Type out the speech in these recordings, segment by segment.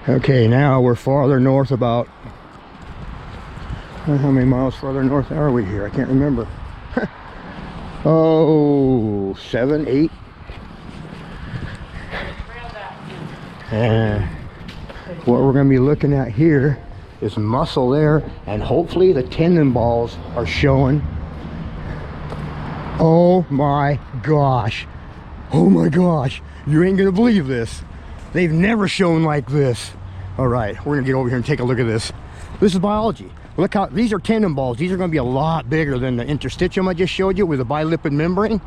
Okay, now we're farther north about, how many miles farther north are we here? I can't remember. Oh, 7, 8. And what we're going to be looking at here is muscle there, and hopefully the tendon balls are showing. Oh my gosh. Oh my gosh. You ain't going to believe this. They've never shown like this. All right, we're going to get over here and take a look at this. This is biology. Look how these are tendon balls. These are going to be a lot bigger than the interstitium I just showed you with a bilipid membrane.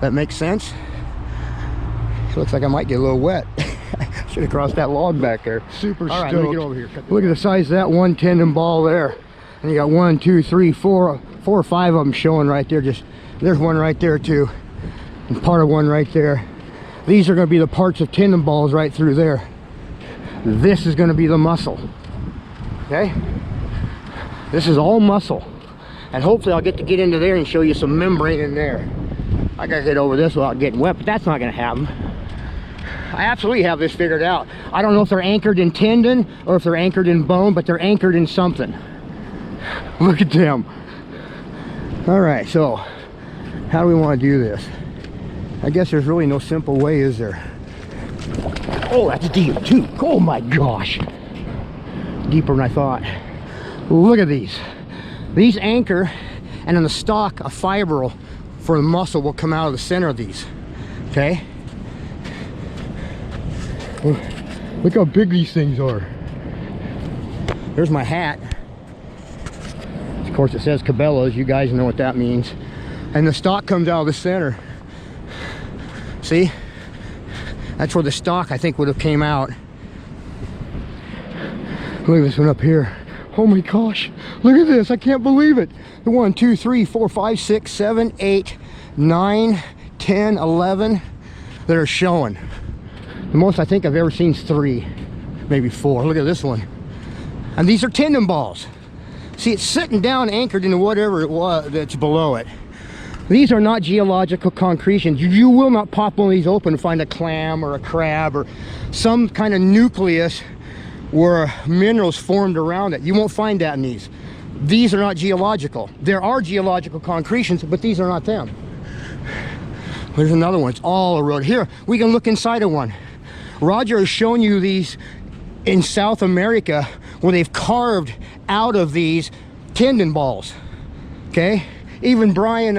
That makes sense. It looks like I might get a little wet. Should have crossed that log back there. Super stoked. All right, let me get over here. Look at the size of that one tendon ball there. And you got 1, 2, 3, 4 or 5 of them showing right there. Just there's one right there too, and part of one right there. These are going to be the parts of tendon balls right through there. This is going to be the muscle. Okay, this is all muscle, and hopefully I'll get into there and show you some membrane in there. I gotta get over this without getting wet, but that's not going to happen. I absolutely have this figured out. I don't know if they're anchored in tendon or if they're anchored in bone, but they're anchored in something. Look at them. All right, so how do we want to do this? I guess there's really no simple way, is there? Oh, that's deep too. Oh my gosh. Deeper than I thought. Look at these. These anchor, and in the stalk, a fibril for the muscle will come out of the center of these. Okay? Look how big these things are. There's my hat. Of course, it says Cabela's. You guys know what that means. And the stalk comes out of the center. See? That's where the stalk, I think, would have came out. Look at this one up here. Oh my gosh. Look at this. I can't believe it. The 1, 2, 3, 4, 5, 6, 7, 8, 9, 10, 11 that are showing. The most I think I've ever seen is 3, maybe 4. Look at this one. And these are tendon balls. See, it's sitting down anchored into whatever it was that's below it. These are not geological concretions. You will not pop one of these open and find a clam or a crab or some kind of nucleus where minerals formed around it. You won't find that in these. These are not geological. There are geological concretions, but these are not them. There's another one. It's all eroded. Here, we can look inside of one. Roger has shown you these in South America where they've carved out of these tendon balls. Okay? Even Brian,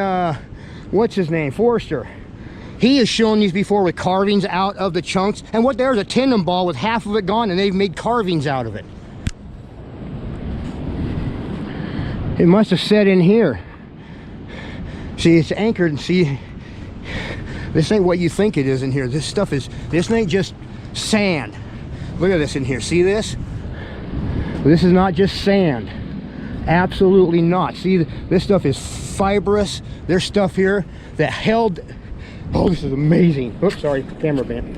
what's his name? Forrester. He has shown these before with carvings out of the chunks. And what there's a tendon ball with half of it gone, and they've made carvings out of it. It must have set in here. See, it's anchored, and see, this ain't what you think it is in here. This stuff is, this ain't just sand. Look at this in here. See this? This is not just sand. Absolutely not. See, this stuff is fibrous. There's stuff here that held. Oh, this is amazing. Oops, sorry, camera bent.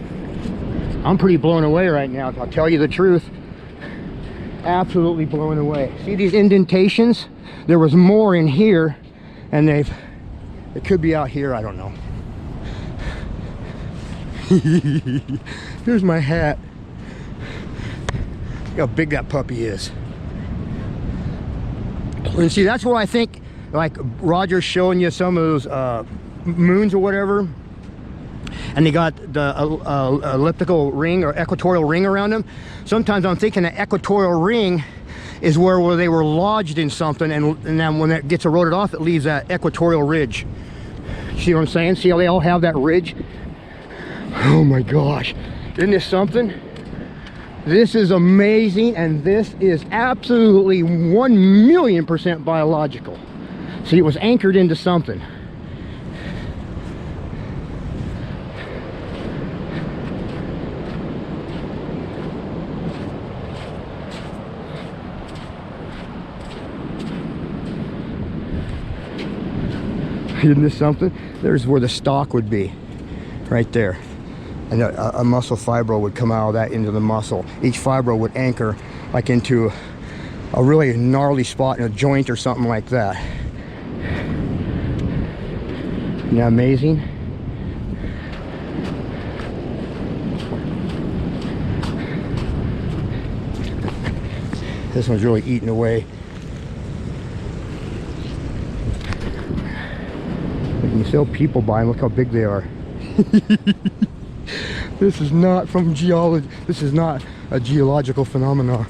I'm pretty blown away right now, I'll tell you the truth. Absolutely blown away. See these indentations? There was more in here, and it could be out here, I don't know. Here's my hat. Look how big that puppy is. And see, that's what I think, like Roger's showing you some of those moons or whatever, and they got the elliptical ring or equatorial ring around them. Sometimes I'm thinking the equatorial ring is where they were lodged in something, and then when it gets eroded off, it leaves that equatorial ridge. See what I'm saying? See how they all have that ridge? Oh my gosh, isn't this something? This is amazing, and this is absolutely 1,000,000% biological. See, it was anchored into something. Isn't this something? There's where the stalk would be, right there. And a muscle fibril would come out of that into the muscle. Each fibril would anchor like into a really gnarly spot in a joint or something like that. Isn't that amazing? This one's really eating away. You can still people by them. Look how big they are. This is not from geology. This is not a geological phenomenon.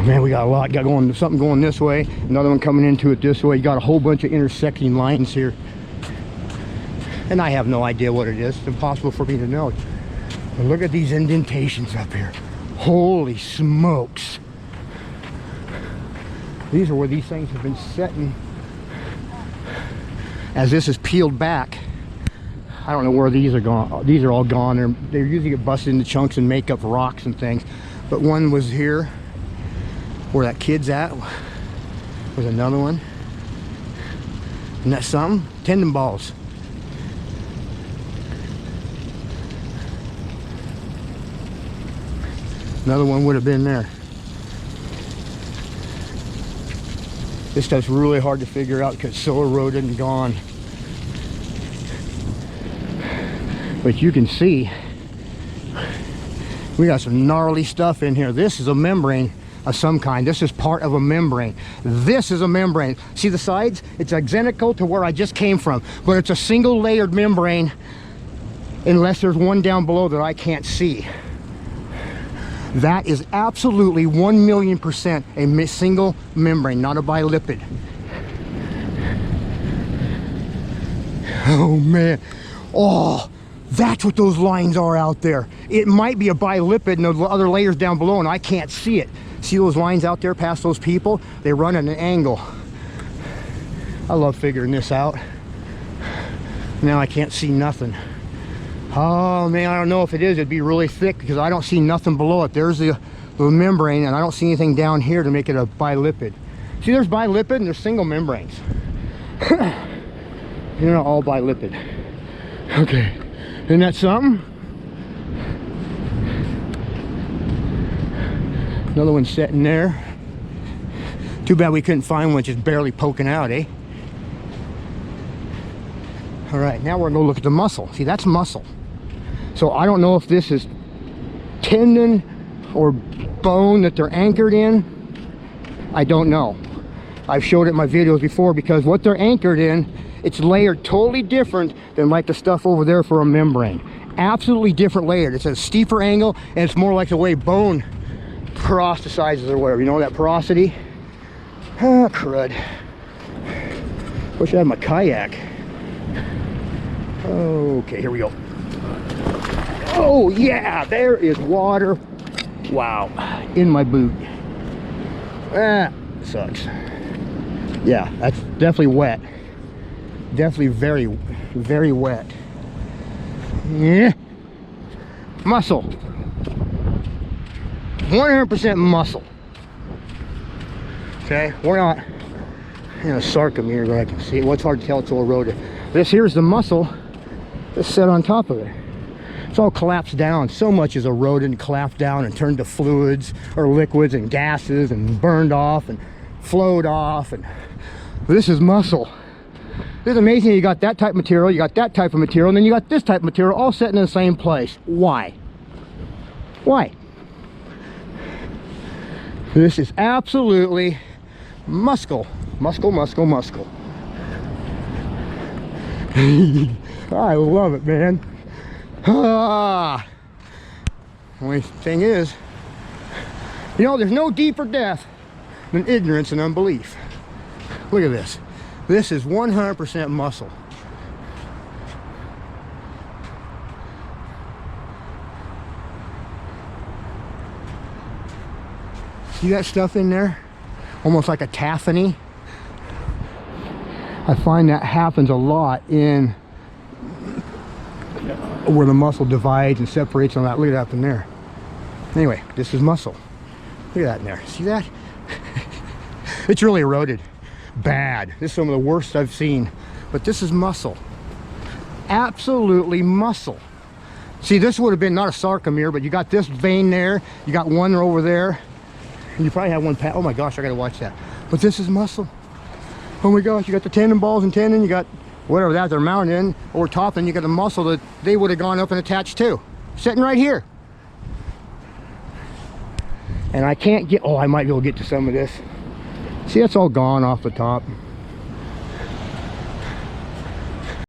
Man, we got a lot. Got going, something going this way, another one coming into it this way. You got a whole bunch of intersecting lines here, and I have no idea what it is. It's impossible for me to know. But look at these indentations up here. Holy smokes! These are where these things have been setting. As this is peeled back, I don't know where these are gone. These are all gone. They usually get busted into chunks and make up rocks and things. But one was here, where that kid's at. There's another one. Isn't that something? Tendon balls. Another one would have been there. This stuff's really hard to figure out because it's so eroded and gone. But you can see we got some gnarly stuff in here. This is a membrane of some kind. This is part of a membrane. This is a membrane. See the sides? It's identical to where I just came from, but it's a single layered membrane unless there's one down below that I can't see. That is absolutely 1,000,000% a single membrane, not a bilipid. Oh man. Oh, that's what those lines are out there. It might be a bilipid and the other layers down below and I can't see it. See those lines out there past those people? They run at an angle. I love figuring this out. Now I can't see nothing. Oh man, I don't know if it is. It'd be really thick because I don't see nothing below it. There's the membrane and I don't see anything down here to make it a bilipid. See, there's bilipid and there's single membranes. They're not all bilipid. Okay, isn't that something? Another one sitting there. Too bad we couldn't find one just barely poking out, eh? All right, now we're gonna go look at the muscle. See, that's muscle. So I don't know if this is tendon or bone that they're anchored in. I don't know. I've showed it in my videos before because what they're anchored in, it's layered totally different than like the stuff over there for a membrane. Absolutely different layered. It's a steeper angle and it's more like the way bone peroxidizes or whatever. You know that porosity? Ah, crud. Wish I had my kayak. Okay, here we go. Oh yeah, there is water. Wow, in my boot. Ah, sucks. Yeah, that's definitely wet. Definitely very, very wet. Yeah. Muscle. 100% muscle. Okay, we're not in a sarcum here that I can see. Well, it's hard to tell, it's all eroded. This here's the muscle that's set on top of it. It's all collapsed down. So much is eroded and collapsed down and turned to fluids or liquids and gases and burned off and flowed off. And this is muscle. It's amazing. You got that type of material, you got that type of material, and then you got this type of material all sitting in the same place. Why? Why? This is absolutely muscle. Muscle, muscle, muscle. I love it, man. Ah. Only thing is, you know, there's no deeper death than ignorance and unbelief. Look at this. This is 100% muscle. See that stuff in there? Almost like a taphany. I find that happens a lot in where the muscle divides and separates on that. Look at that up in there. Anyway, this is muscle. Look at that in there. See that? It's really eroded. Bad. This is some of the worst I've seen. But this is muscle. Absolutely muscle. See, this would have been not a sarcomere, but you got this vein there. You got one over there. And you probably have one pat. Oh my gosh, I gotta watch that. But this is muscle. Oh my gosh, you got the tendon balls and tendon, you got whatever that they're mounted in over top, and you got a muscle that they would have gone up and attached to. sitting right here. And I can't get, oh, I might be able to get to some of this. See, that's all gone off the top.